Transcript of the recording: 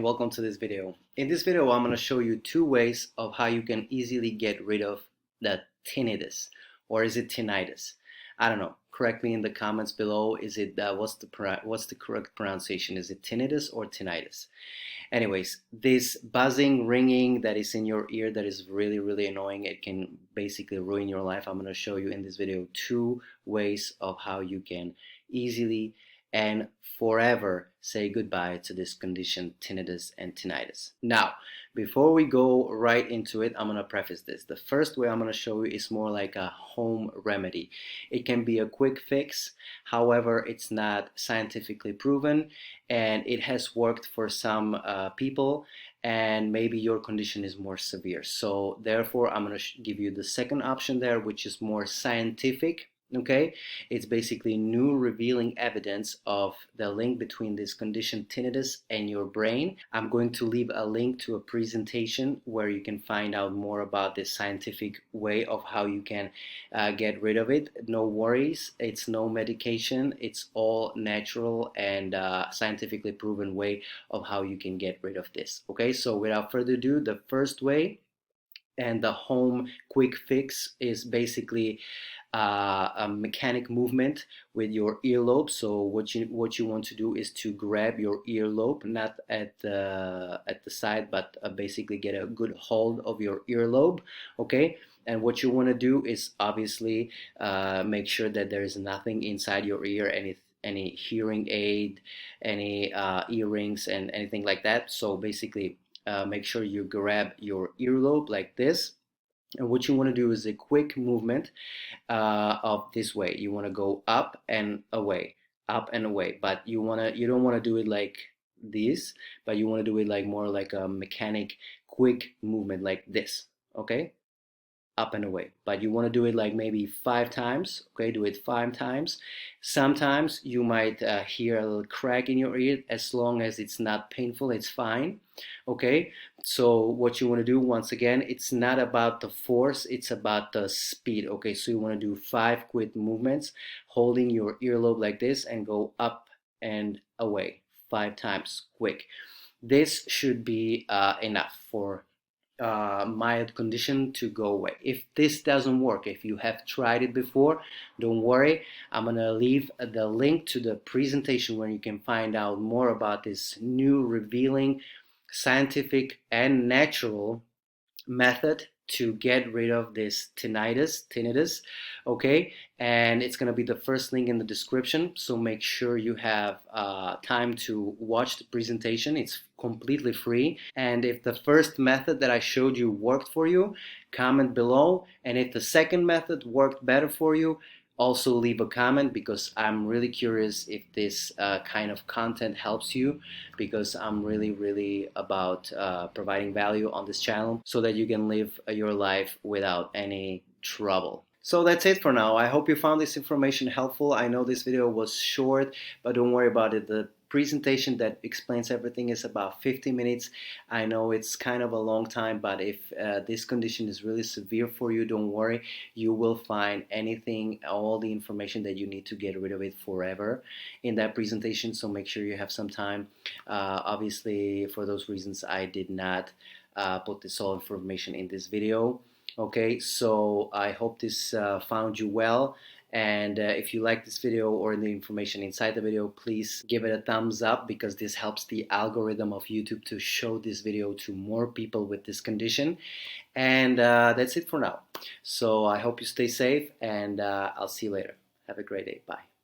Welcome to this video. In this video, I'm going to show you two ways of how you can easily get rid of the tinnitus, or is it tinnitus? I don't know. Correct me in the comments below. Is it what's the correct pronunciation? Is it tinnitus or tinnitus? Anyways, this buzzing, ringing that is in your ear that is really annoying. It can basically ruin your life. I'm going to show you in this video two ways of how you can easily and forever say goodbye to this condition, tinnitus and tinnitus. Now, before we go right into it, I'm going to preface this. The first way I'm going to show you is more like a home remedy. It can be a quick fix, however, it's not scientifically proven, and it has worked for some people, and maybe your condition is more severe. So therefore, I'm going to give you the second option there, which is more scientific. Okay, it's basically new revealing evidence of the link between this condition tinnitus and your brain. I'm going to leave a link to a presentation where you can find out more about this scientific way of how you can get rid of it. No worries, it's no medication, it's all natural and scientifically proven way of how you can get rid of this. Okay, so without further ado, the first way and the home quick fix is basically a mechanic movement with your earlobe. So what you want to do is to grab your earlobe, not at the side, but basically get a good hold of your earlobe. Okay. And what you want to do is obviously make sure that there is nothing inside your ear, any hearing aid, any earrings, and anything like that. So basically, make sure you grab your earlobe like this. And what you want to do is a quick movement of this way. You want to go up and away, up and away. But you don't want to do it like this, but you want to do it like more like a mechanic quick movement like this. Okay? Up and away, but you want to do it like maybe 5 times. Okay, do it 5 times. Sometimes you might hear a little crack in your ear. As long as it's not painful, it's fine. Okay, so what you want to do, once again, it's not about the force, it's about the speed. Okay, so you want to do 5 quick movements holding your earlobe like this and go up and away 5 times quick. This should be enough for mild condition to go away. If this doesn't work, if you have tried it before, don't worry. I'm gonna leave the link to the presentation where you can find out more about this new revealing scientific and natural method to get rid of this tinnitus. Okay, and it's going to be the first link in the description, so make sure you have time to watch the presentation. It's completely free, and if the first method that I showed you worked for you, comment below, and if the second method worked better for you, also leave a comment, because I'm really curious if this kind of content helps you, because I'm really about providing value on this channel so that you can live your life without any trouble. So that's it for now. I hope you found this information helpful. I know this video was short, but don't worry about it. The presentation that explains everything is about 50 minutes. I know it's kind of a long time, but if this condition is really severe for you, don't worry. You will find anything, all the information that you need to get rid of it forever in that presentation. So make sure you have some time. Obviously, for those reasons, I did not put this all information in this video. Okay, so I hope this found you well, and if you like this video or the information inside the video, please give it a thumbs up, because this helps the algorithm of YouTube to show this video to more people with this condition. And that's it for now. So I hope you stay safe, and I'll see you later. Have a great day. Bye.